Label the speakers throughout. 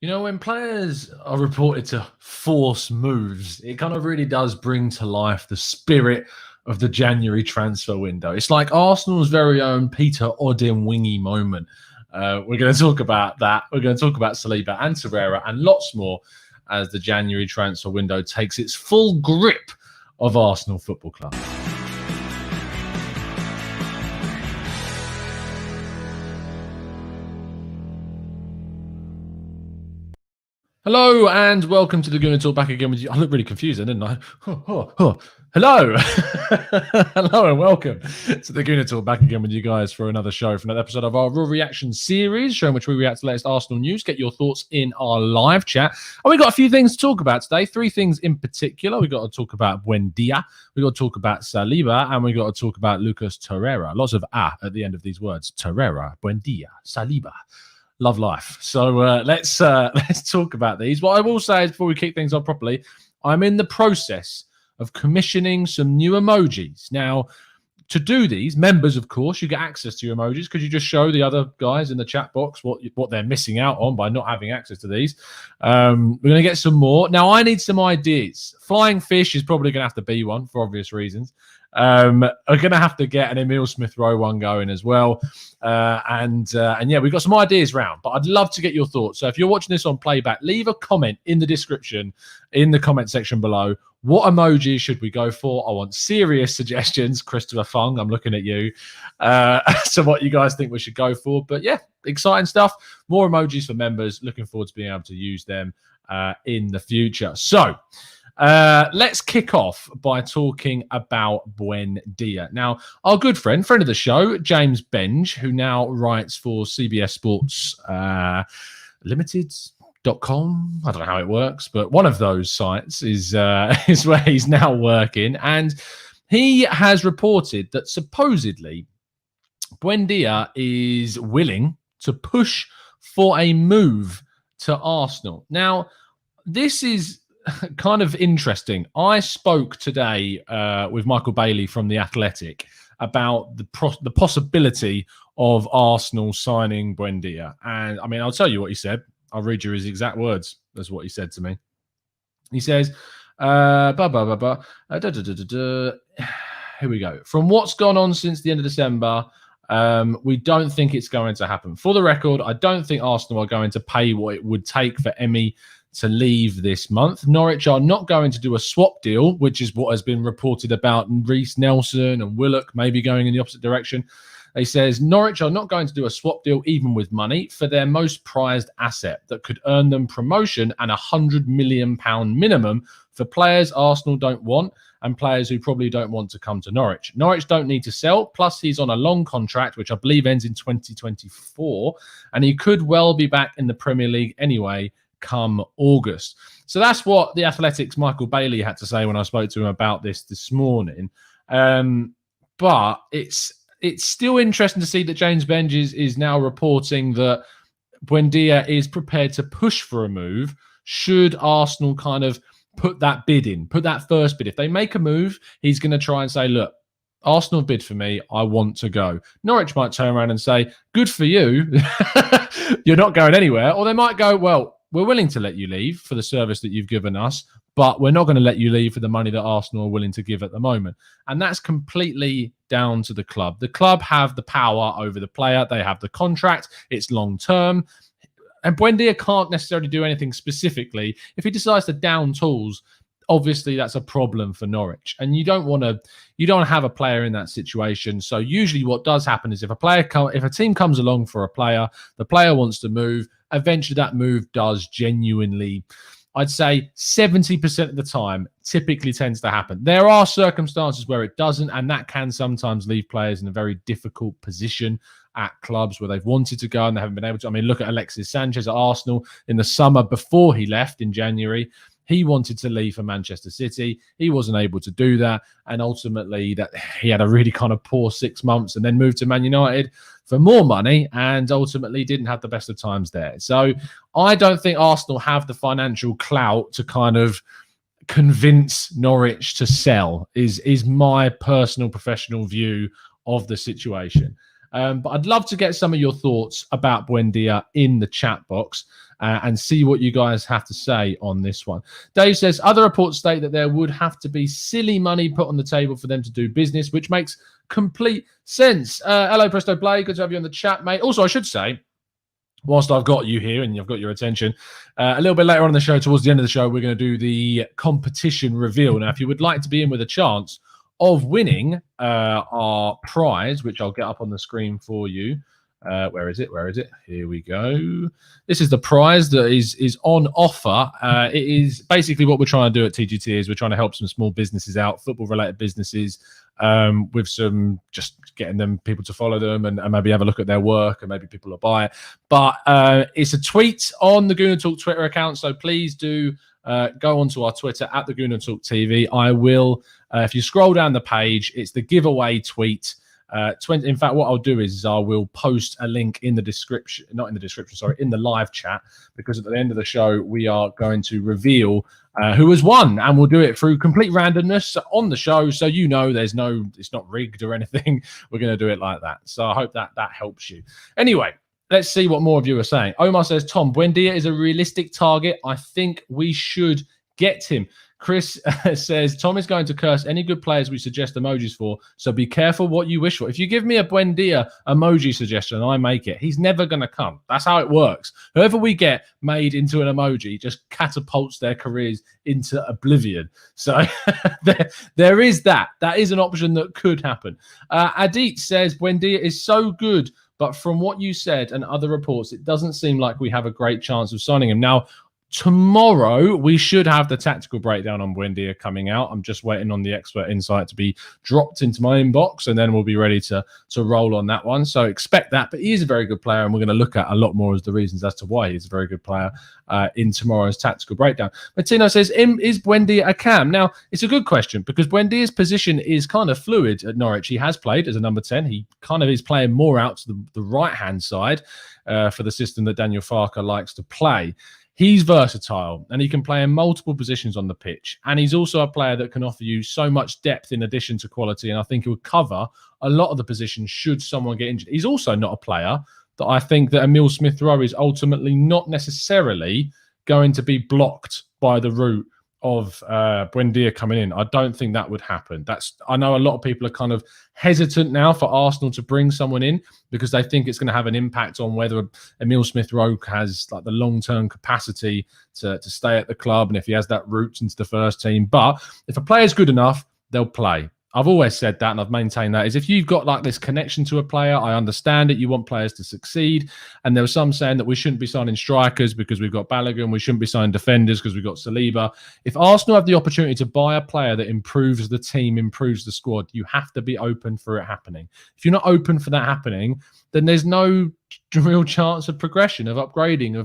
Speaker 1: You know, when players are reported to force moves, it kind of really does bring to life the spirit of the January transfer window. It's like Arsenal's very own Peter Odemwingie moment. We're going to talk about that. We're going to talk about Saliba and Torreira and lots more as the January transfer window takes its full grip of Arsenal Football Club. Hello and welcome to the Gooner Talk. Back again with you. I look really confused, didn't I? Hello. Hello and welcome to the Gooner Talk. Back again with you guys for another show, for another episode of our Raw Reaction series, show in which we react to the latest Arsenal news. Get your thoughts in our live chat. And we've got a few things to talk about today. Three things in particular. We've got to talk about Buendia. We've got to talk about Saliba. And we've got to talk about Lucas Torreira. Lots of at the end of these words. Torreira, Buendia, Saliba. Love life. So let's talk about these. What I will say is, before we kick things off properly, I'm in the process of commissioning some new emojis. Now, to do these, members, of course, you get access to your emojis because you just show the other guys in the chat box what they're missing out on by not having access to these. We're going to get some more. Now, I need some ideas. Flying fish is probably going to have to be one for obvious reasons. We're going to have to get an Emil Smith-Rowe one going as well. And yeah, we've got some ideas round, but I'd love to get your thoughts. So if you're watching this on playback, leave a comment in the description, in the comment section below. What emojis should we go for? I want serious suggestions. Christopher Fung, I'm looking at you. So what you guys think we should go for. But yeah, exciting stuff. More emojis for members. Looking forward to being able to use them in the future. So let's kick off by talking about Buendia. Now, our good friend of the show, James Benge, who now writes for CBS Sports Limited.com. I don't know how it works, but one of those sites is where he's now working. And he has reported that supposedly Buendia is willing to push for a move to Arsenal. Now, this is kind of interesting. I spoke today with Michael Bailey from The Athletic about the possibility of Arsenal signing Buendia. And I mean, I'll tell you what he said. I'll read you his exact words. That's what he said to me. He says, here we go. From what's gone on since the end of December, we don't think it's going to happen. For the record, I don't think Arsenal are going to pay what it would take for Emi to leave this month. Norwich are not going to do a swap deal, which is what has been reported about Reece Nelson and Willock maybe going in the opposite direction. He says Norwich are not going to do a swap deal even with money for their most prized asset that could earn them promotion and £100 million minimum for players Arsenal don't want and players who probably don't want to come to Norwich. Norwich don't need to sell, plus he's on a long contract, which I believe ends in 2024, and he could well be back in the Premier League anyway come August. So that's what The Athletic's Michael Bailey had to say when I spoke to him about this morning. But it's still interesting to see that James Benge is now reporting that Buendia is prepared to push for a move should Arsenal kind of put that bid in, put that first bid. If they make a move, he's going to try and say, look, Arsenal bid for me, I want to go. Norwich might turn around and say, good for you, you're not going anywhere. Or they might go, well, we're willing to let you leave for the service that you've given us, but we're not going to let you leave for the money that Arsenal are willing to give at the moment. And that's completely down to the club. The club have the power over the player. They have the contract. It's long-term. And Buendia can't necessarily do anything specifically. If he decides to down tools, obviously that's a problem for Norwich. And you don't have a player in that situation. So usually what does happen is if a team comes along for a player, the player wants to move, eventually that move does genuinely, I'd say 70% of the time, typically tends to happen. There are circumstances where it doesn't, and that can sometimes leave players in a very difficult position at clubs where they've wanted to go and they haven't been able to. I mean, look at Alexis Sanchez at Arsenal in the summer before he left in January. He wanted to leave for Manchester City. He wasn't able to do that. And ultimately, he had a really kind of poor 6 months and then moved to Man United for more money and ultimately didn't have the best of times there. So I don't think Arsenal have the financial clout to kind of convince Norwich to sell is my personal professional view of the situation. But I'd love to get some of your thoughts about Buendia in the chat box and see what you guys have to say on this one. Dave says, other reports state that there would have to be silly money put on the table for them to do business, which makes complete sense. Hello, Presto Play. Good to have you on the chat, mate. Also, I should say, whilst I've got you here and I've got your attention, a little bit later on in the show, towards the end of the show, we're going to do the competition reveal. Now, if you would like to be in with a chance of winning our prize, which I'll get up on the screen for you. Where is it? Here we go. This is the prize that is on offer. It is basically what we're trying to do at TGT is we're trying to help some small businesses out, football-related businesses, with some just getting them people to follow them and maybe have a look at their work and maybe people will buy it. But it's a tweet on the Gooner Talk Twitter account, so please do go onto our Twitter at the Gooner Talk TV. I will, if you scroll down the page, it's the giveaway tweet. In fact, what I'll do is I will post a link in the description, not in the description, sorry, in the live chat, because at the end of the show, we are going to reveal who has won, and we'll do it through complete randomness on the show. So, you know, it's not rigged or anything. We're going to do it like that. So I hope that helps you. Anyway, let's see what more of you are saying. Omar says, Tom, Buendia is a realistic target. I think we should get him. Chris says, Tom is going to curse any good players we suggest emojis for, so be careful what you wish for. If you give me a Buendia emoji suggestion and I make it, he's never going to come. That's how it works. Whoever we get made into an emoji just catapults their careers into oblivion. So there is that. That is an option that could happen. Adit says, Buendia is so good, but from what you said and other reports, it doesn't seem like we have a great chance of signing him. Now, tomorrow, we should have the tactical breakdown on Buendia coming out. I'm just waiting on the expert insight to be dropped into my inbox, and then we'll be ready to roll on that one. So expect that. But he is a very good player, and we're going to look at a lot more as the reasons as to why he's a very good player in tomorrow's tactical breakdown. Martino says, is Buendia a cam? Now, it's a good question because Buendia's position is kind of fluid at Norwich. He has played as a number 10. He kind of is playing more out to the right-hand side for the system that Daniel Farke likes to play. He's versatile and he can play in multiple positions on the pitch. And he's also a player that can offer you so much depth in addition to quality. And I think he would cover a lot of the positions should someone get injured. He's also not a player that I think that Emile Smith-Rowe is ultimately not necessarily going to be blocked by the route of Buendia coming in. I don't think that would happen. I know a lot of people are kind of hesitant now for Arsenal to bring someone in because they think it's going to have an impact on whether Emile Smith-Rowe has like the long-term capacity to stay at the club and if he has that route into the first team. But if a player's good enough, they'll play. I've always said that and I've maintained that is if you've got like this connection to a player, I understand it. You want players to succeed. And there were some saying that we shouldn't be signing strikers because we've got Balogun. We shouldn't be signing defenders because we've got Saliba. If Arsenal have the opportunity to buy a player that improves the team, improves the squad, you have to be open for it happening. If you're not open for that happening, then there's no real chance of progression, of upgrading,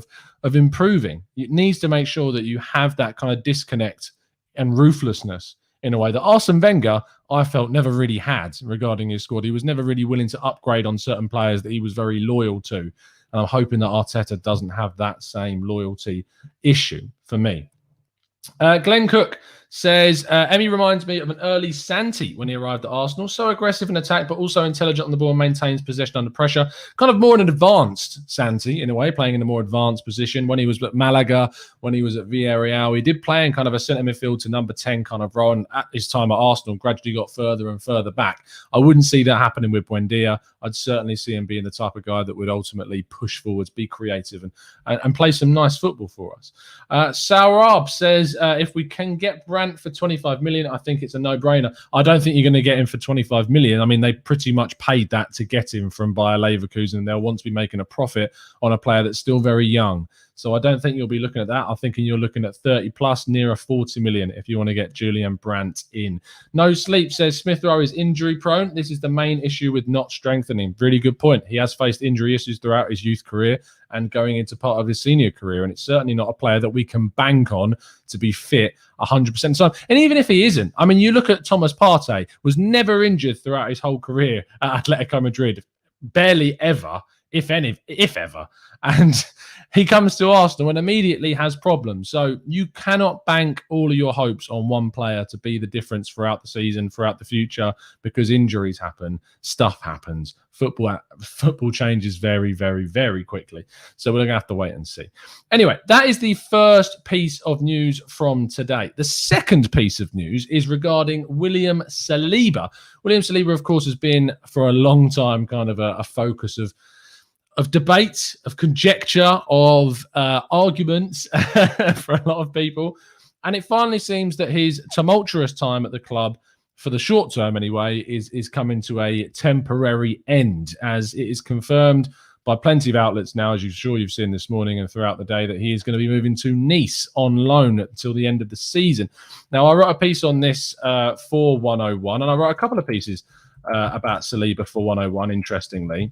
Speaker 1: of improving. It needs to make sure that you have that kind of disconnect and ruthlessness in a way that Arsene Wenger, I felt, never really had regarding his squad. He was never really willing to upgrade on certain players that he was very loyal to. And I'm hoping that Arteta doesn't have that same loyalty issue for me. Glenn Cook says, Emi reminds me of an early Santi when he arrived at Arsenal. So aggressive in attack, but also intelligent on the ball and maintains possession under pressure. Kind of more an advanced Santi, in a way, playing in a more advanced position. When he was at Malaga, when he was at Villarreal, he did play in kind of a centre midfield to number 10 kind of role. And at his time at Arsenal, gradually got further and further back. I wouldn't see that happening with Buendia. I'd certainly see him being the type of guy that would ultimately push forwards, be creative, and play some nice football for us. Saurab says, if we can get Brandt for 25 million, I think it's a no-brainer. I don't think you're going to get him for 25 million. I mean, they pretty much paid that to get him from Bayer Leverkusen, and they'll want to be making a profit on a player that's still very young. So I don't think you'll be looking at that. I'm thinking you're looking at 30 plus, nearer 40 million if you want to get Julian Brandt in. No Sleep says Smith-Rowe is injury prone. This is the main issue with not strengthening. Really good point. He has faced injury issues throughout his youth career and going into part of his senior career. And it's certainly not a player that we can bank on to be fit 100% so. And even if he isn't, I mean, you look at Thomas Partey, was never injured throughout his whole career at Atletico Madrid. Barely ever if ever. And he comes to Arsenal and immediately has problems. So you cannot bank all of your hopes on one player to be the difference throughout the season, throughout the future, because injuries happen, stuff happens. Football changes very, very, very quickly. So we're going to have to wait and see. Anyway, that is the first piece of news from today. The second piece of news is regarding William Saliba. William Saliba, of course, has been for a long time kind of a focus of debate, of conjecture, of arguments for a lot of people. And it finally seems that his tumultuous time at the club, for the short term anyway, is coming to a temporary end, as it is confirmed by plenty of outlets now, as you've seen this morning and throughout the day, that he is going to be moving to Nice on loan until the end of the season. Now, I wrote a piece on this for 101, and I wrote a couple of pieces about Saliba for 101, interestingly,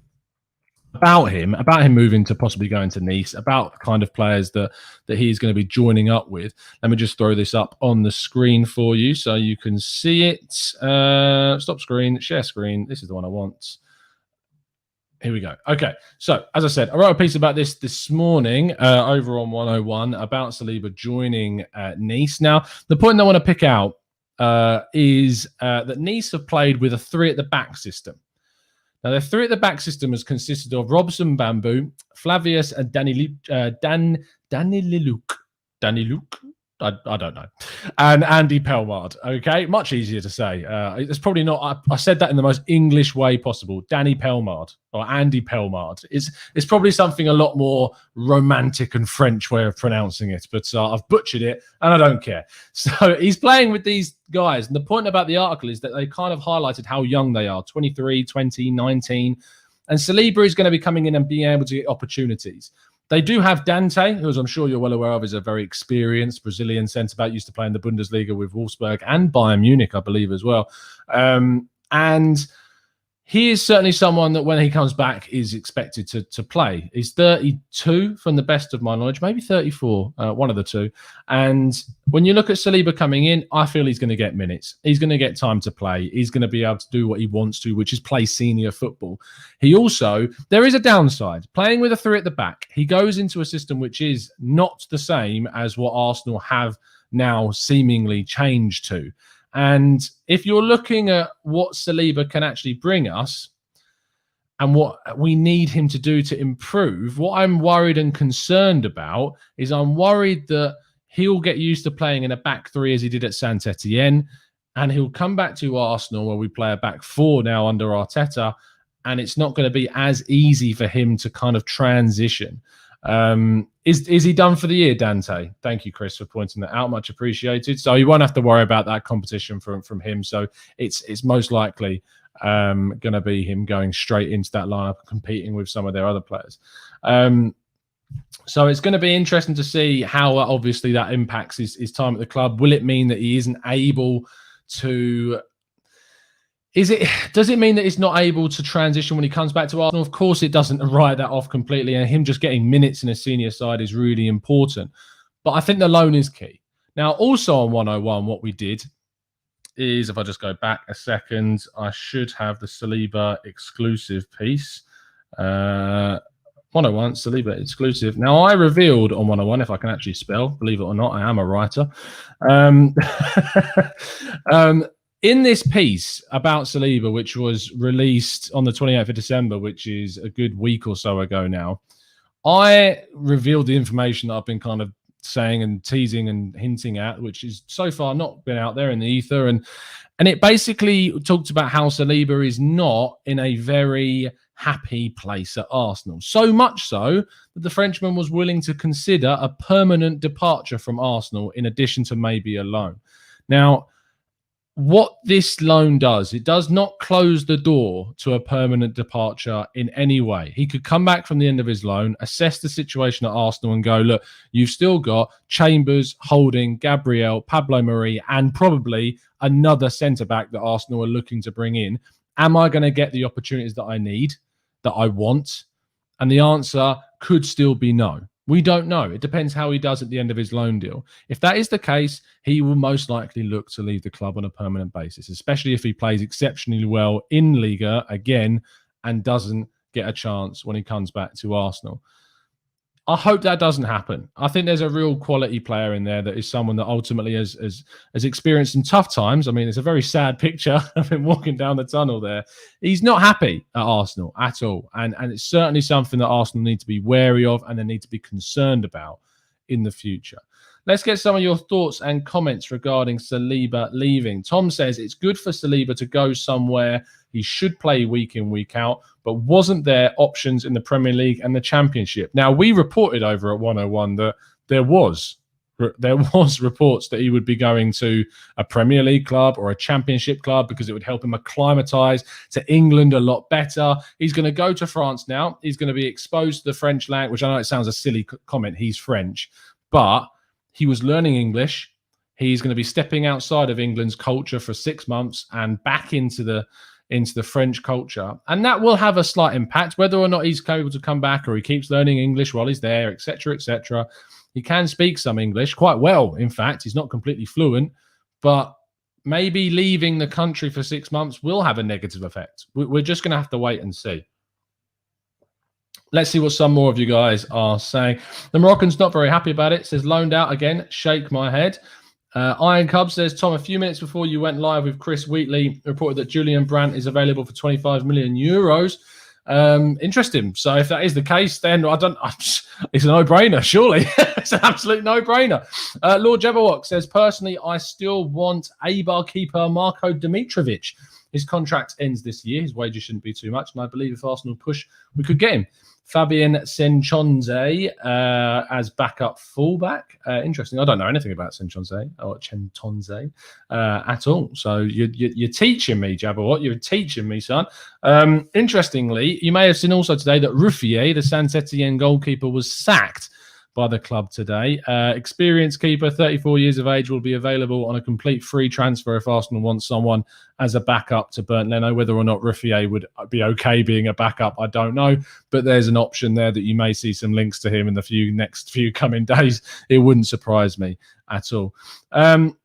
Speaker 1: about him moving to possibly going to Nice, about the kind of players that he's going to be joining up with. Let me just throw this up on the screen for you so you can see it. Stop screen, share screen. This is the one I want. Here we go. Okay, so as I said, I wrote a piece about this morning over on 101 about Saliba joining Nice. Now, the point I want to pick out is that Nice have played with a three at the back system. Now, their three at the back system has consisted of Robson Bamboo, Flavius, and Danny Luke. I don't know. And Andy Pelmard. Okay, much easier to say. It's probably not. I said that in the most English way possible. Danny Pelmard or Andy Pelmard. It's probably something a lot more romantic and French way of pronouncing it, but I've butchered it and I don't care. So he's playing with these guys. And the point about the article is that they kind of highlighted how young they are, 23, 20, 19. And Saliba is going to be coming in and being able to get opportunities. They do have Dante, who, as I'm sure you're well aware of, is a very experienced Brazilian centre-back, used to play in the Bundesliga with Wolfsburg and Bayern Munich, I believe, as well. And he is certainly someone that when he comes back is expected to play. He's 32 from the best of my knowledge, maybe 34, one of the two. And when you look at Saliba coming in, I feel he's going to get minutes. He's going to get time to play. He's going to be able to do what he wants to, which is play senior football. He also, there is a downside. Playing with a three at the back, he goes into a system which is not the same as what Arsenal have now seemingly changed to. And if you're looking at what Saliba can actually bring us and what we need him to do to improve, what I'm worried and concerned about is I'm worried that he'll get used to playing in a back three as he did at Saint-Etienne, and he'll come back to Arsenal where we play a back four now under Arteta, and it's not going to be as easy for him to kind of transition. Is he done for the year, Dante? Thank you, Chris, for pointing that out. Much appreciated. So you won't have to worry about that competition from him. So it's most likely going to be him going straight into that lineup, competing with some of their other players. So it's going to be interesting to see how obviously that impacts his time at the club. Will it mean that he isn't able to? Does it mean that he's not able to transition when he comes back to Arsenal? Of course, it doesn't write that off completely, and him just getting minutes in a senior side is really important. But I think the loan is key. Now, also on 101, what we did is, if I just go back a second, I should have the Saliba exclusive piece. 101, Saliba exclusive. Now, I revealed on 101, if I can actually spell, believe it or not, I am a writer. In this piece about Saliba, which was released on the 28th of December, which is a good week or so ago now, I revealed the information that I've been kind of saying and teasing and hinting at, which is so far not been out there in the ether. And it basically talked about how Saliba is not in a very happy place at Arsenal. So much so that the Frenchman was willing to consider a permanent departure from Arsenal in addition to maybe a loan. Now, what this loan does, it does not close the door to a permanent departure in any way. He could come back from the end of his loan, assess the situation at Arsenal and go, look, you've still got Chambers, Holding, Gabriel, Pablo Mari, and probably another centre-back that Arsenal are looking to bring in. Am I going to get the opportunities that I need, that I want? And the answer could still be no. We don't know. It depends how he does at the end of his loan deal. If that is the case, he will most likely look to leave the club on a permanent basis, especially if he plays exceptionally well in Liga again and doesn't get a chance when he comes back to Arsenal. I hope that doesn't happen. I think there's a real quality player in there that is someone that ultimately has experienced some tough times. I mean, it's a very sad picture of him walking down the tunnel there. He's not happy at Arsenal at all. And it's certainly something that Arsenal need to be wary of and they need to be concerned about in the future. Let's get some of your thoughts and comments regarding Saliba leaving. Tom says it's good for Saliba to go somewhere he should play week in, week out, but wasn't there options in the Premier League and the Championship? Now, we reported over at 101 that there was reports that he would be going to a Premier League club or a Championship club because it would help him acclimatise to England a lot better. He's going to go to France now. He's going to be exposed to the French language. I know it sounds a silly comment. He's French, but he was learning English. He's going to be stepping outside of England's culture for 6 months and back into the French culture. And that will have a slight impact, whether or not he's able to come back or he keeps learning English while he's there, etc., etc. He can speak some English quite well. In fact, he's not completely fluent, but maybe leaving the country for 6 months will have a negative effect. We're just going to have to wait and see. Let's see what some more of you guys are saying. The Moroccan's not very happy about it. Says, loaned out again. Shake my head. Iron Cub says, Tom, a few minutes before you went live with Chris Wheatley, reported that Julian Brandt is available for 25 million euros. Interesting. So if that is the case, then it's a no-brainer, surely. It's an absolute no-brainer. Lord Jabberwock says, personally, I still want Eibar keeper Marko Dimitrovic. His contract ends this year. His wages shouldn't be too much. And I believe if Arsenal push, we could get him. Fabian Senchonze as backup fullback. Interesting. I don't know anything about Senchonze or Chentonze at all. So you're teaching me, Jabberwock. You're teaching me, son. Interestingly, you may have seen also today that Ruffier, the Saint-Etienne goalkeeper, was sacked by the club today. Experienced keeper, 34 years of age, will be available on a complete free transfer if Arsenal wants someone as a backup to Bernd Leno. Whether or not Ruffier would be okay being a backup, I don't know. But there's an option there that you may see some links to him in the next few coming days. It wouldn't surprise me at all.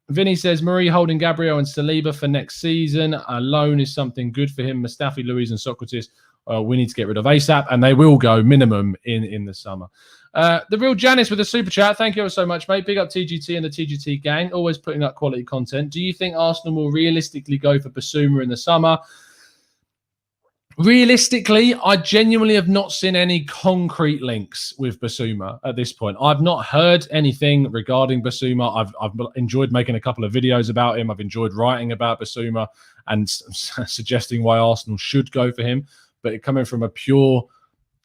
Speaker 1: Vinny says, Marie holding Gabriel and Saliba for next season. A loan is something good for him. Mustafi, Luiz and Socrates, we need to get rid of ASAP, and they will go minimum in the summer. The real Janice with a super chat. Thank you ever so much, mate. Big up TGT and the TGT gang. Always putting up quality content. Do you think Arsenal will realistically go for Basuma in the summer? Realistically, I genuinely have not seen any concrete links with Basuma at this point. I've not heard anything regarding Basuma. I've enjoyed making a couple of videos about him. I've enjoyed writing about Basuma and suggesting why Arsenal should go for him. But coming from a pure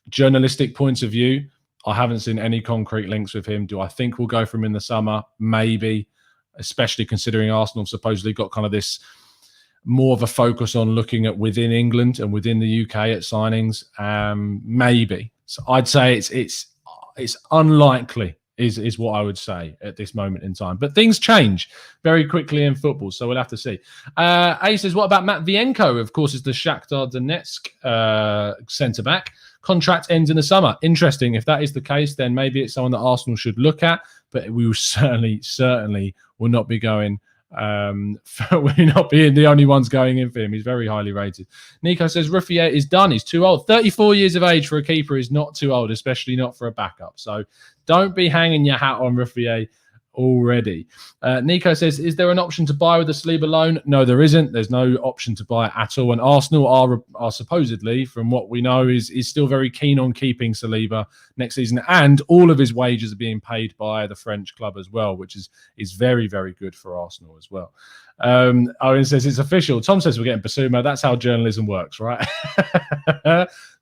Speaker 1: journalistic point of view, I haven't seen any concrete links with him. Do I think we'll go for him in the summer? Maybe, especially considering Arsenal supposedly got kind of this more of a focus on looking at within England and within the UK at signings. Maybe. So I'd say it's unlikely is what I would say at this moment in time. But things change very quickly in football, so we'll have to see. A says, what about Matt Vienko? Of course, is the Shakhtar Donetsk centre-back. Contract ends in the summer. Interesting. If that is the case, then maybe it's someone that Arsenal should look at, but we will certainly will not be going. We're not being the only ones going in for him. He's very highly rated. Nico says Ruffier is done. He's too old. 34 years of age for a keeper is not too old, especially not for a backup. So don't be hanging your hat on Ruffier already. Nico says, is there an option to buy with the Saliba loan? No, there isn't. There's no option to buy at all. And Arsenal are supposedly, from what we know, is still very keen on keeping Saliba next season. And all of his wages are being paid by the French club as well, which is very, very good for Arsenal as well. Owen says it's official. Tom says we're getting Basuma. That's how journalism works, right?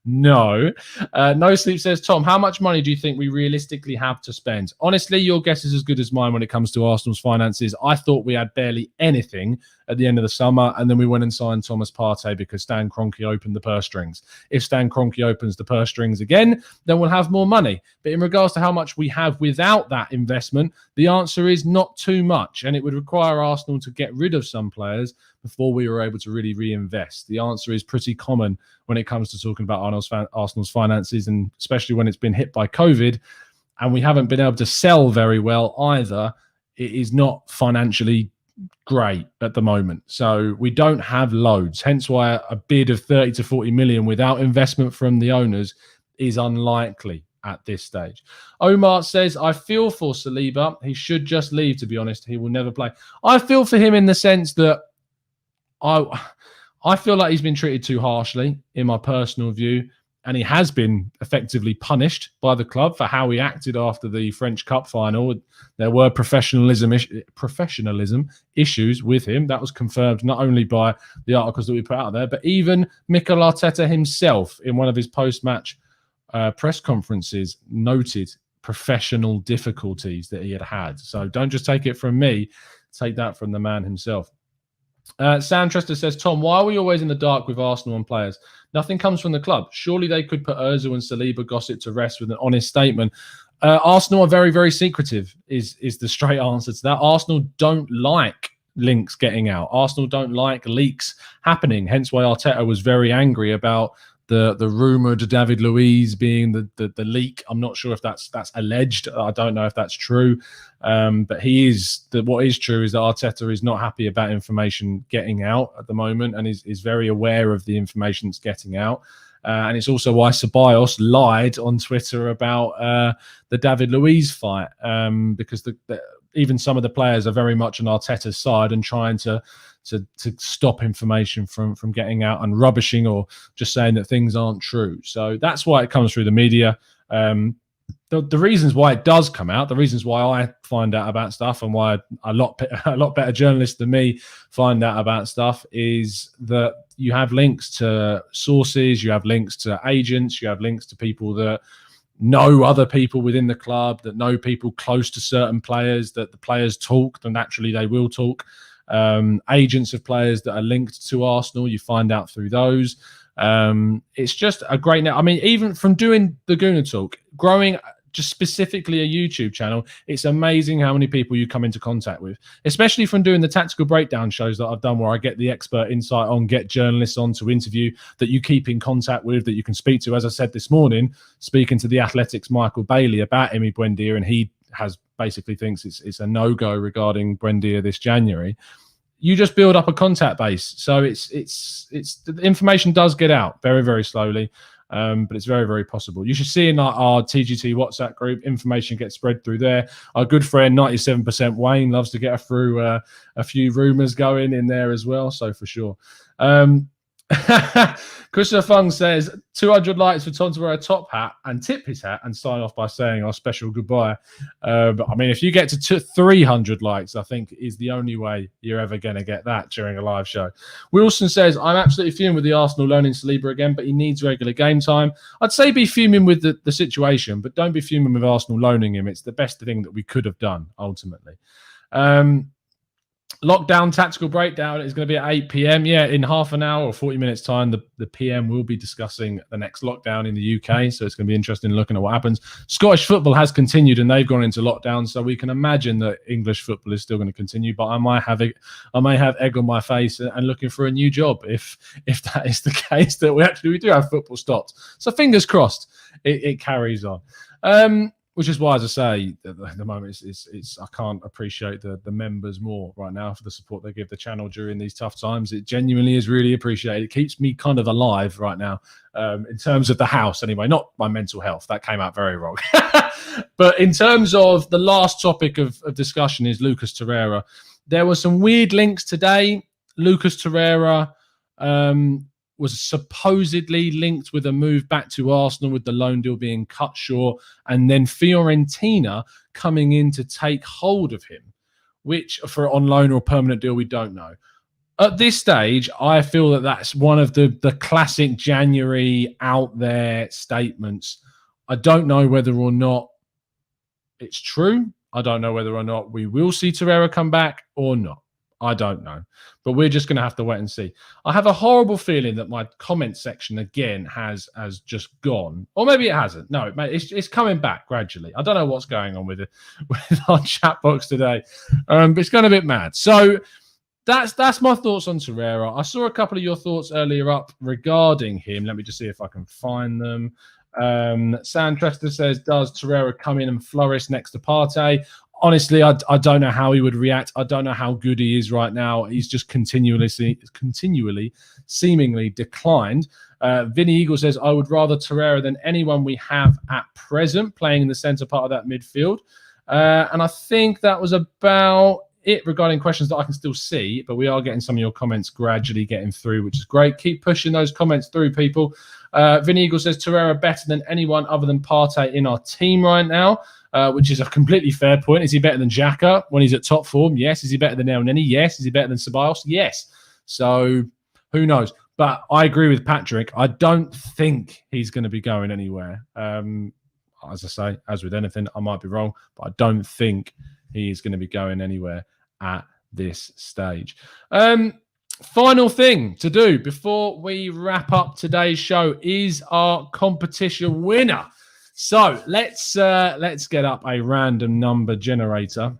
Speaker 1: No. No Sleep says, Tom, how much money do you think we realistically have to spend? Honestly, your guess is as good as mine when it comes to Arsenal's finances. I thought we had barely anything at the end of the summer, and then we went and signed Thomas Partey because Stan Kroenke opened the purse strings. If Stan Kroenke opens the purse strings again, then we'll have more money. But in regards to how much we have without that investment, the answer is not too much, and it would require Arsenal to get rid of some players before we were able to really reinvest. The answer is pretty common when it comes to talking about Arsenal's finances, and especially when it's been hit by COVID and we haven't been able to sell very well either. It is not financially great at the moment. So we don't have loads. Hence why a bid of 30 to 40 million without investment from the owners is unlikely at this stage. Omar says, I feel for Saliba. He should just leave, to be honest. He will never play. I feel for him in the sense that I feel like he's been treated too harshly, in my personal view. And he has been effectively punished by the club for how he acted after the French Cup final. There were professionalism issues with him. That was confirmed not only by the articles that we put out there, but even Mikel Arteta himself in one of his post-match press conferences noted professional difficulties that he had had. So don't just take it from me. Take that from the man himself. Sam Trester says, Tom, why are we always in the dark with Arsenal and players? Nothing comes from the club. Surely they could put Ozil and Saliba gossip to rest with an honest statement. Arsenal are very, very secretive is the straight answer to that. Arsenal don't like links getting out. Arsenal don't like leaks happening. Hence why Arteta was very angry about the rumoured David Luiz being the leak. I'm not sure if that's alleged. I don't know if that's true. But what is true is that Arteta is not happy about information getting out at the moment and is very aware of the information that's getting out. And it's also why Ceballos lied on Twitter about the David Luiz fight, because even some of the players are very much on Arteta's side and trying to stop information from getting out and rubbishing or just saying that things aren't true. So that's why it comes through the media. The reasons why it does come out, the reasons why I find out about stuff and why a lot better journalists than me find out about stuff is that you have links to sources, you have links to agents, you have links to people that know other people within the club, that know people close to certain players, that the players talk, and naturally they will talk. Agents of players that are linked to Arsenal, you find out through those. It's just a great net. I mean, even from doing the Gooner Talk, growing just specifically a YouTube channel, it's amazing how many people you come into contact with, especially from doing the tactical breakdown shows that I've done where I get the expert insight on, get journalists on to interview that you keep in contact with, that you can speak to. As I said this morning, speaking to the Athletics' Michael Bailey about Emi Buendia, and he has basically thinks it's a no-go regarding Buendia this January. You just build up a contact base. So it's the information does get out very, very slowly. But it's very, very possible. You should see in our TGT WhatsApp group, information gets spread through there. Our good friend 97% Wayne loves to get through a few rumours going in there as well. So for sure. Christopher Fung says 200 likes for Tom to wear a top hat and tip his hat and sign off by saying our special goodbye. But I mean, if you get to 300 likes, I think is the only way you're ever going to get that during a live show. Wilson says, I'm absolutely fuming with the Arsenal loaning Saliba again, but he needs regular game time. I'd say be fuming with the situation, but don't be fuming with Arsenal loaning him. It's the best thing that we could have done, ultimately. Lockdown tactical breakdown is going to be at 8 p.m. Yeah, in half an hour or 40 minutes time, the PM will be discussing the next lockdown in the UK. So it's going to be interesting looking at what happens. Scottish football has continued and they've gone into lockdown. So we can imagine that English football is still going to continue. But I may have egg on my face and looking for a new job if that is the case, that we do have football stopped. So fingers crossed it carries on. Which is why, as I say, at the moment, I can't appreciate the members more right now for the support they give the channel during these tough times. It genuinely is really appreciated. It keeps me kind of alive right now, in terms of the house anyway, not my mental health. That came out very wrong. But in terms of the last topic of discussion is Lucas Torreira. There were some weird links today. Lucas Torreira was supposedly linked with a move back to Arsenal, with the loan deal being cut short, and then Fiorentina coming in to take hold of him, which for on loan or permanent deal, we don't know. At this stage, I feel that that's one of the classic January out there statements. I don't know whether or not it's true. I don't know whether or not we will see Torreira come back or not. I don't know, but we're just going to have to wait and see. I have a horrible feeling that my comment section again has just gone, or maybe it hasn't. No, it's coming back gradually. I don't know what's going on with our chat box today, but it's going a bit mad. So that's my thoughts on Torreira. I saw a couple of your thoughts earlier up regarding him. Let me just see if I can find them. Sam Trester says, does Torreira come in and flourish next to Partey? honestly, I don't know how he would react. I don't know how good he is right now. He's just continually, seemingly declined. Vinny Eagle says, I would rather Torreira than anyone we have at present playing in the centre part of that midfield. And I think that was about it regarding questions that I can still see, but we are getting some of your comments gradually getting through, which is great. Keep pushing those comments through, people. Vinny Eagle says, Torreira better than anyone other than Partey in our team right now. Which is a completely fair point. Is he better than Xhaka when he's at top form? Yes. Is he better than El Neni? Yes. Is he better than Ceballos? Yes. So who knows? But I agree with Patrick. I don't think he's going to be going anywhere. As I say, as with anything, I might be wrong, but I don't think he is going to be going anywhere at this stage. Final thing to do before we wrap up today's show is our competition winner. So let's get up a random number generator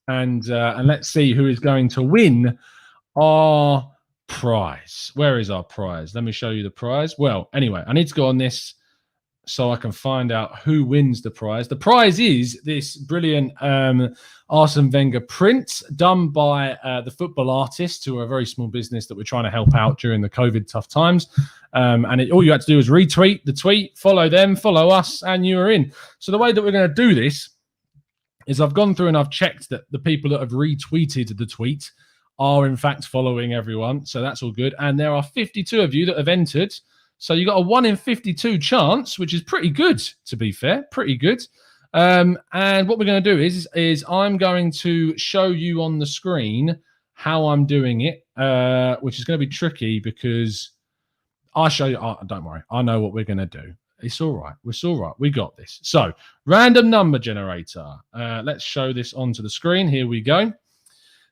Speaker 1: and let's see who is going to win our prize. Where is our prize? Let me show you the prize. Well, anyway, I need to go on this so I can find out who wins the prize. The prize is this brilliant Arsene Wenger print done by the Football Artists, who are a very small business that we're trying to help out during the COVID tough times. And all you had to do was retweet the tweet, follow them, follow us, and you are in. So the way that we're going to do this is I've gone through and I've checked that the people that have retweeted the tweet are in fact following everyone. So that's all good. And there are 52 of you that have entered. So you got a 1 in 52 chance, which is pretty good, to be fair. Pretty good. And what we're going to do is I'm going to show you on the screen how I'm doing it, which is going to be tricky because I'll show you. Oh, don't worry. I know what we're going to do. It's all right. It's all right. We got this. So random number generator. Let's show this onto the screen. Here we go.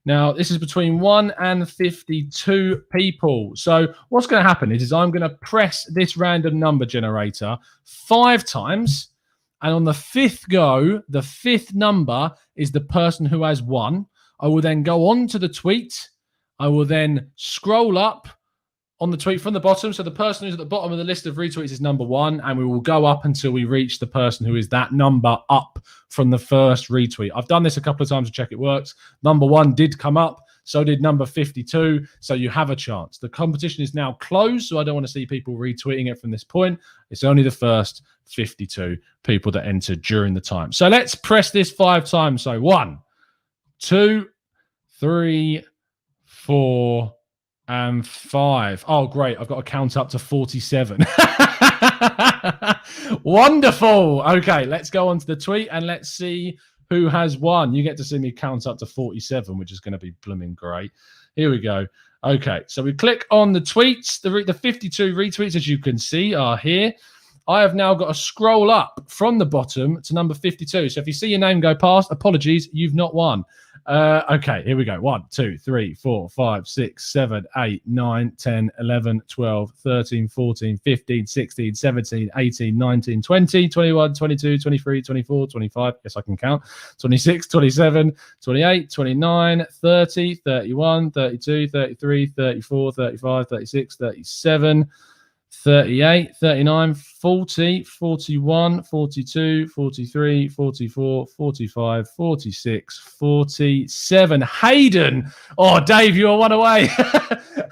Speaker 1: Now, this is between 1 and 52 people. So what's going to happen is I'm going to press this random number generator 5 times. And on the 5th go, the 5th number is the person who has won. I will then go on to the tweet. I will then scroll up on the tweet from the bottom. So the person who's at the bottom of the list of retweets is number 1. And we will go up until we reach the person who is that number up from the first retweet. I've done this a couple of times to check it works. Number 1 did come up. So did number 52. So you have a chance. The competition is now closed. So I don't want to see people retweeting it from this point. It's only the first 52 people that entered during the time. So let's press this 5 times. So 1, 2, 3, 4, and 5. Oh, great. I've got to count up to 47. Wonderful. Okay, let's go on to the tweet and let's see who has won. You get to see me count up to 47, which is going to be blooming great. Here we go. Okay, so we click on the tweets. The 52 retweets, as you can see, are here. I have now got to scroll up from the bottom to number 52. So if you see your name go past, apologies, you've not won. Okay, here we go. 1, 2, 3, 4, 5, 6, 7, 8, 9, 10, 11, 12, 13, 14, 15, 16, 17, 18, 19, 20, 21, 22, 23, 24, 25. Yes, I can count. 26, 27, 28, 29, 30, 31, 32, 33, 34, 35, 36, 37. 38, 39, 40, 41, 42, 43, 44, 45, 46, 47. Hayden. Oh, Dave, you are one away.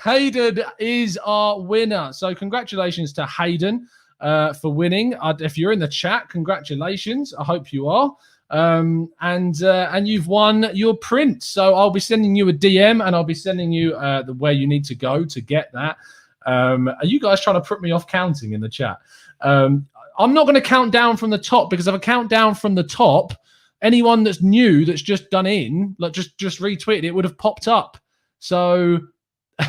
Speaker 1: Hayden is our winner. So congratulations to Hayden for winning. If you're in the chat, congratulations. I hope you are. And you've won your print. So I'll be sending you a DM and I'll be sending you where you need to go to get that. Are you guys trying to put me off counting in the chat? I'm not going to count down from the top because if I count down from the top, anyone that's new that's just done in, like just retweeted it would have popped up. So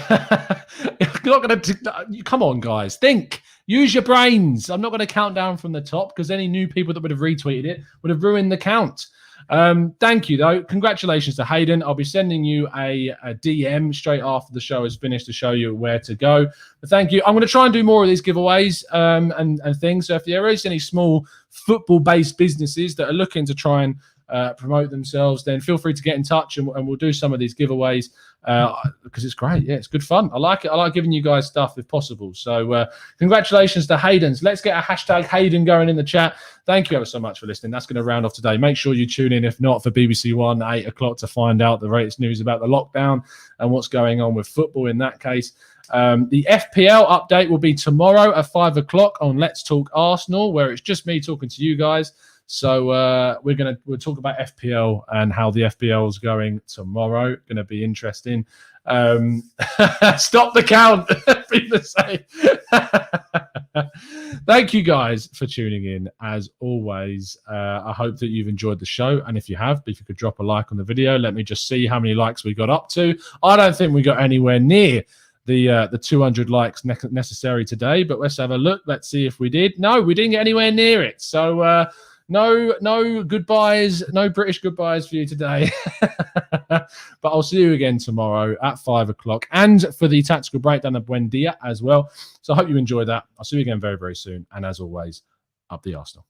Speaker 1: you're not going to come on, guys. Think. Use your brains. I'm not going to count down from the top because any new people that would have retweeted it would have ruined the count. Thank you, though. Congratulations to Hayden. I'll be sending you a DM straight after the show is finished to show you where to go. But thank you. I'm going to try and do more of these giveaways and things. So if there is any small football-based businesses that are looking to try and promote themselves, then feel free to get in touch and we'll do some of these giveaways because it's great. Yeah, it's good fun. I like it. I like giving you guys stuff if possible. So congratulations to Hayden's. Let's get a hashtag Hayden going in the chat. Thank you ever so much for listening. That's going to round off today. Make sure you tune in, if not, for BBC One at 8 o'clock to find out the latest news about the lockdown and what's going on with football in that case. The FPL update will be tomorrow at 5 o'clock on Let's Talk Arsenal, where it's just me talking to you guys. So we'll talk about FPL and how the FPL is going tomorrow. Going to be interesting. Stop the count. People say. Thank you guys for tuning in. As always, I hope that you've enjoyed the show. And if you have, if you could drop a like on the video, let me just see how many likes we got up to. I don't think we got anywhere near the 200 likes necessary today, but let's have a look. Let's see if we did. No, we didn't get anywhere near it. So no goodbyes, no British goodbyes for you today. But I'll see you again tomorrow at 5 o'clock and for the tactical breakdown of Buendia as well. So I hope you enjoyed that. I'll see you again very, very soon. And as always, up the Arsenal.